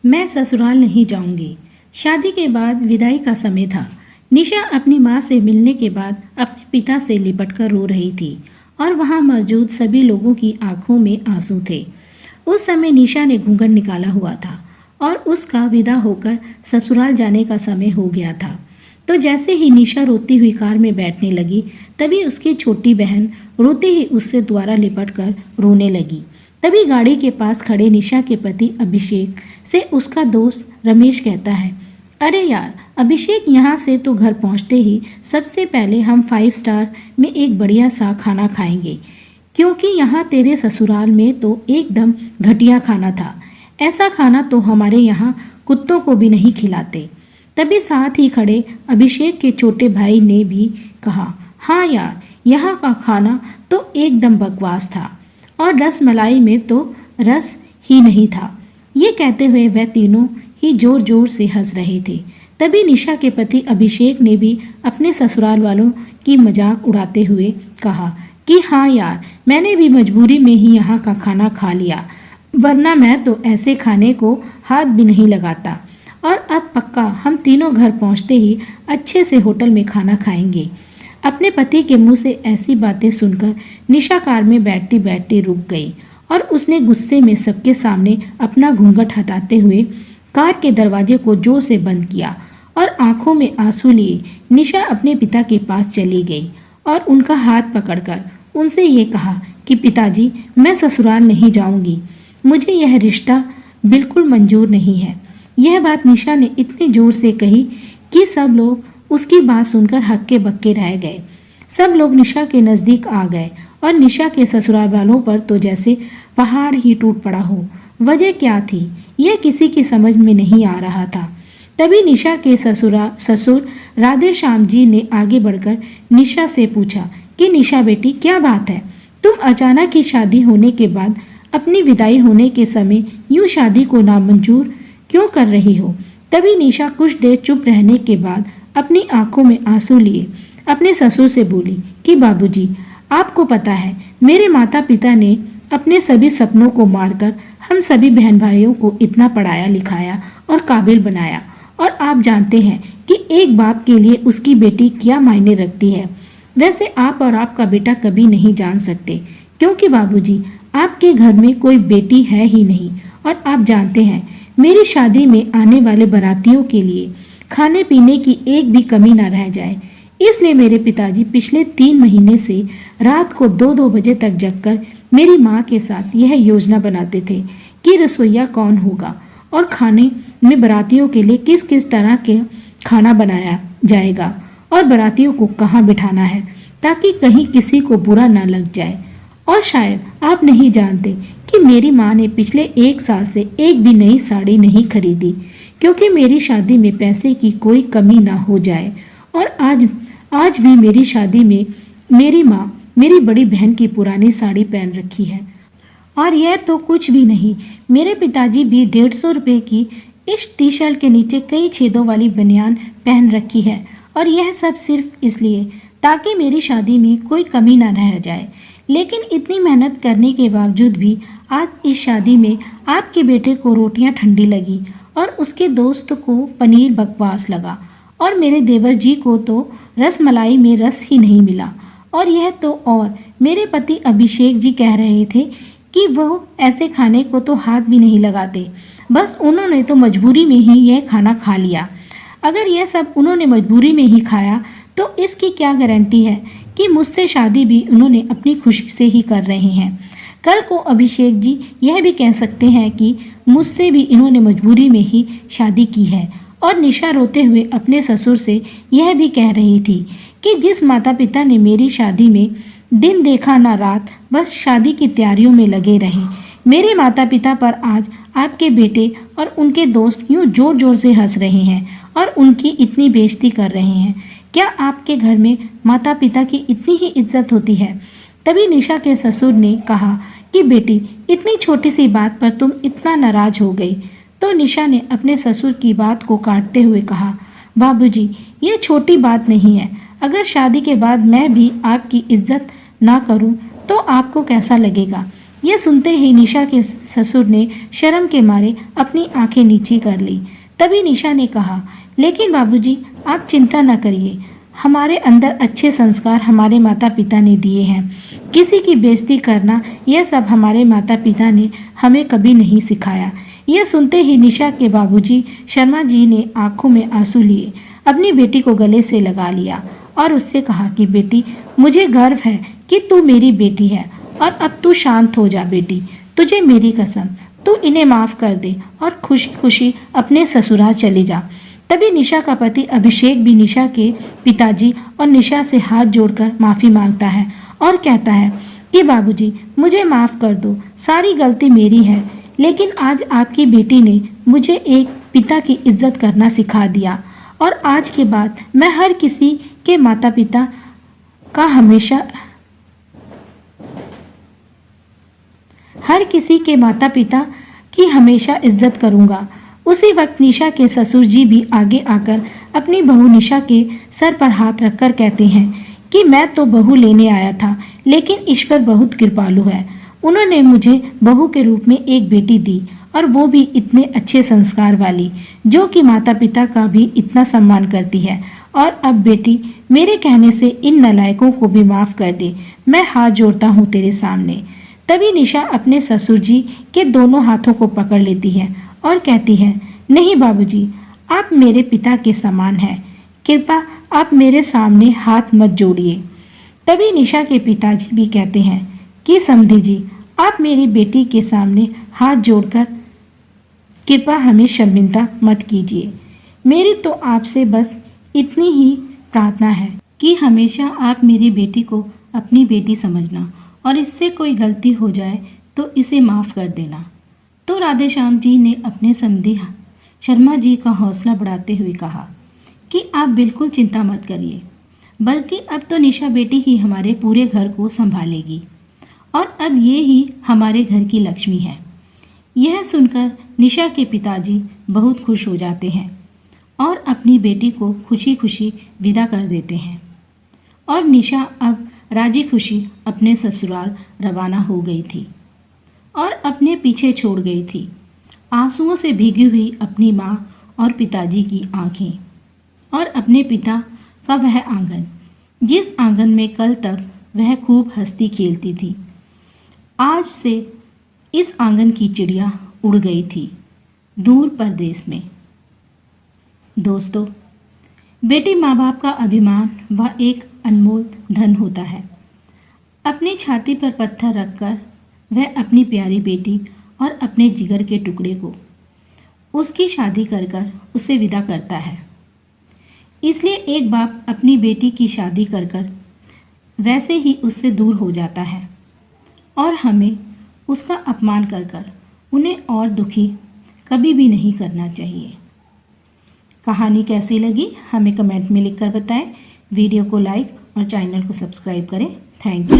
मैं ससुराल नहीं जाऊंगी। शादी के बाद विदाई का समय था। निशा अपनी माँ से मिलने के बाद अपने पिता से लिपटकर रो रही थी और वहाँ मौजूद सभी लोगों की आंखों में आंसू थे। उस समय निशा ने घूंघट निकाला हुआ था और उसका विदा होकर ससुराल जाने का समय हो गया था। तो जैसे ही निशा रोती हुई कार में बैठने लगी, तभी उसकी छोटी बहन रोते ही उससे द्वारा लिपट कर रोने लगी। तभी गाड़ी के पास खड़े निशा के पति अभिषेक से उसका दोस्त रमेश कहता है, अरे यार अभिषेक, यहाँ से तो घर पहुँचते ही सबसे पहले हम 5 स्टार में एक बढ़िया सा खाना खाएंगे, क्योंकि यहाँ तेरे ससुराल में तो एकदम घटिया खाना था। ऐसा खाना तो हमारे यहाँ कुत्तों को भी नहीं खिलाते। तभी साथ ही खड़े अभिषेक के छोटे भाई ने भी कहा, हाँ यार, यहाँ का खाना तो एकदम बकवास था और रस मलाई में तो रस ही नहीं था। ये कहते हुए वह तीनों ही जोर जोर से हंस रहे थे। तभी निशा के पति अभिषेक ने भी अपने ससुराल वालों की मजाक उड़ाते हुए कहा कि हाँ यार, मैंने भी मजबूरी में ही यहाँ का खाना खा लिया, वरना मैं तो ऐसे खाने को हाथ भी नहीं लगाता। और अब पक्का हम तीनों घर पहुँचते ही अच्छे से होटल में खाना खाएंगे। अपने पति के मुंह से ऐसी बातें सुनकर निशा कार में बैठती बैठती रुक गई और उसने गुस्से में सबके सामने अपना घूंघट हटाते हुए कार के दरवाजे को जोर से बंद किया और आंखों में आंसू लिए निशा अपने पिता के पास चली गई और उनका हाथ पकड़कर उनसे ये कहा कि पिताजी, मैं ससुराल नहीं जाऊंगी। मुझे यह रिश्ता बिल्कुल मंजूर नहीं है। यह बात निशा ने इतनी जोर से कही कि सब लोग उसकी बात सुनकर हक्के बक्के रह गए। सब लोग निशा के नज़दीक आ गए और निशा के ससुराल वालों पर तो जैसे पहाड़ ही टूट पड़ा हो। वजह क्या थी, यह किसी की समझ में नहीं आ रहा था। तभी निशा के ससुर राधे श्याम जी ने आगे बढ़कर निशा से पूछा कि निशा बेटी, क्या बात है? तुम अचानक ही शादी होने के बाद अपनी विदाई होने के समय यूं शादी को नामंजूर क्यों कर रही हो? तभी निशा कुछ देर चुप रहने के बाद अपनी आंखों में आंसू लिए अपने ससुर से बोली कि बाबूजी, आपको पता है मेरे माता पिता ने अपने सभी सपनों को मारकर हम सभी बहन भाइयों को इतना पढ़ाया लिखाया और काबिल बनाया, और आप जानते हैं कि एक बाप के लिए उसकी बेटी क्या मायने रखती है। वैसे आप और आपका बेटा कभी नहीं जान सकते, क्योंकि बाबूजी, आपके घर में कोई बेटी है ही नहीं। और आप जानते हैं मेरी शादी में आने वाले बारातियों के लिए खाने पीने की एक भी कमी ना रह जाए। इसलिए मेरे पिताजी पिछले 3 महीने से रात को 2-2 बजे तक जगकर मेरी माँ के साथ यह योजना बनाते थे कि रसोइया कौन होगा और खाने में बारातियों के लिए किस किस तरह के खाना बनाया जाएगा और बारातियों को कहाँ बिठाना है, ताकि कहीं किसी को बुरा ना लग जाए। और शायद आप नहीं जानते कि मेरी माँ ने पिछले 1 साल से एक भी नई साड़ी नहीं खरीदी, क्योंकि मेरी शादी में पैसे की कोई कमी ना हो जाए। और आज भी मेरी शादी में मेरी माँ मेरी बड़ी बहन की पुरानी साड़ी पहन रखी है। और यह तो कुछ भी नहीं, मेरे पिताजी भी 150 रुपये की इस टी शर्ट के नीचे कई छेदों वाली बनियान पहन रखी है। और यह सब सिर्फ इसलिए ताकि मेरी शादी में कोई कमी ना रह जाए। लेकिन इतनी मेहनत करने के बावजूद भी आज इस शादी में आपके बेटे को रोटियां ठंडी लगी और उसके दोस्त को पनीर बकवास लगा और मेरे देवर जी को तो रस मलाई में रस ही नहीं मिला। और मेरे पति अभिषेक जी कह रहे थे कि वो ऐसे खाने को तो हाथ भी नहीं लगाते, बस उन्होंने तो मजबूरी में ही यह खाना खा लिया। अगर यह सब उन्होंने मजबूरी में ही खाया तो इसकी क्या गारंटी है कि मुझसे शादी भी उन्होंने अपनी खुशी से ही कर रहे हैं। कल को अभिषेक जी यह भी कह सकते हैं कि मुझसे भी इन्होंने मजबूरी में ही शादी की है। और निशा रोते हुए अपने ससुर से यह भी कह रही थी कि जिस माता पिता ने मेरी शादी में दिन देखा ना रात, बस शादी की तैयारियों में लगे रहे, मेरे माता पिता पर आज आपके बेटे और उनके दोस्त यूं जोर जोर से हंस रहे हैं और उनकी इतनी बेइज्जती कर रहे हैं। क्या आपके घर में माता पिता की इतनी ही इज्जत होती है? तभी निशा के ससुर ने कहा कि बेटी, इतनी छोटी सी बात पर तुम इतना नाराज हो गई। तो निशा ने अपने ससुर की बात को काटते हुए कहा, बाबूजी, ये छोटी बात नहीं है। अगर शादी के बाद मैं भी आपकी इज्जत ना करूं तो आपको कैसा लगेगा? यह सुनते ही निशा के ससुर ने शर्म के मारे अपनी आंखें नीची कर ली। तभी निशा ने कहा, लेकिन बाबूजी आप चिंता न करिए, हमारे अंदर अच्छे संस्कार हमारे माता पिता ने दिए हैं। किसी की बेइज्जती करना यह सब हमारे माता पिता ने हमें कभी नहीं सिखाया। यह सुनते ही निशा के बाबूजी शर्मा जी ने आंखों में आंसू लिए अपनी बेटी को गले से लगा लिया और उससे कहा कि बेटी, मुझे गर्व है कि तू मेरी बेटी है और अब तू शांत हो जा बेटी, तुझे मेरी कसम, तू इन्हें माफ़ कर दे और खुशी खुशी अपने ससुराल चली जा। तभी निशा का पति अभिषेक भी निशा के पिताजी और निशा से हाथ जोड़कर माफ़ी मांगता है और कहता है कि बाबूजी मुझे माफ़ कर दो, सारी गलती मेरी है, लेकिन आज आपकी बेटी ने मुझे एक पिता की इज्जत करना सिखा दिया और आज के बाद मैं हर किसी के माता पिता का हमेशा की हमेशा इज्जत करूंगा। उसी वक्त निशा के ससुर जी भी आगे आकर अपनी बहू निशा के सर पर हाथ रखकर कहते हैं कि मैं तो बहू लेने आया था, लेकिन ईश्वर बहुत कृपालु है, उन्होंने मुझे बहू के रूप में एक बेटी दी और वो भी इतने अच्छे संस्कार वाली, जो कि माता पिता का भी इतना सम्मान करती है। और अब बेटी, मेरे कहने से इन नालायकों को भी माफ़ कर दे, मैं हाथ जोड़ता हूँ तेरे सामने। तभी निशा अपने ससुर जी के दोनों हाथों को पकड़ लेती है और कहती है, नहीं बाबूजी, आप मेरे पिता के समान हैं, कृपया आप मेरे सामने हाथ मत जोड़िए। तभी निशा के पिताजी भी कहते हैं कि समधी जी, आप मेरी बेटी के सामने हाथ जोड़कर कृपया हमें शर्मिंदा मत कीजिए। मेरी तो आपसे बस इतनी ही प्रार्थना है कि हमेशा आप मेरी बेटी को अपनी बेटी समझना और इससे कोई गलती हो जाए तो इसे माफ़ कर देना। तो राधेश्याम जी ने अपने समधी शर्मा जी का हौसला बढ़ाते हुए कहा कि आप बिल्कुल चिंता मत करिए, बल्कि अब तो निशा बेटी ही हमारे पूरे घर को संभालेगी और अब ये ही हमारे घर की लक्ष्मी है। यह सुनकर निशा के पिताजी बहुत खुश हो जाते हैं और अपनी बेटी को खुशी खुशी विदा कर देते हैं और निशा अब राजी खुशी अपने ससुराल रवाना हो गई थी और अपने पीछे छोड़ गई थी आंसुओं से भीगी हुई अपनी माँ और पिताजी की आंखें और अपने पिता का वह आंगन, जिस आंगन में कल तक वह खूब हंसती खेलती थी। आज से इस आंगन की चिड़िया उड़ गई थी दूर परदेश में। दोस्तों, बेटी माँ बाप का अभिमान व एक अनमोल धन होता है। अपनी छाती पर पत्थर रखकर वह अपनी प्यारी बेटी और अपने जिगर के टुकड़े को उसकी शादी कर उसे विदा करता है। इसलिए एक बाप अपनी बेटी की शादी कर वैसे ही उससे दूर हो जाता है और हमें उसका अपमान कर उन्हें और दुखी कभी भी नहीं करना चाहिए। कहानी कैसी लगी हमें कमेंट में लिखकर बताएं। वीडियो को लाइक और चैनल को सब्सक्राइब करें। Thank you.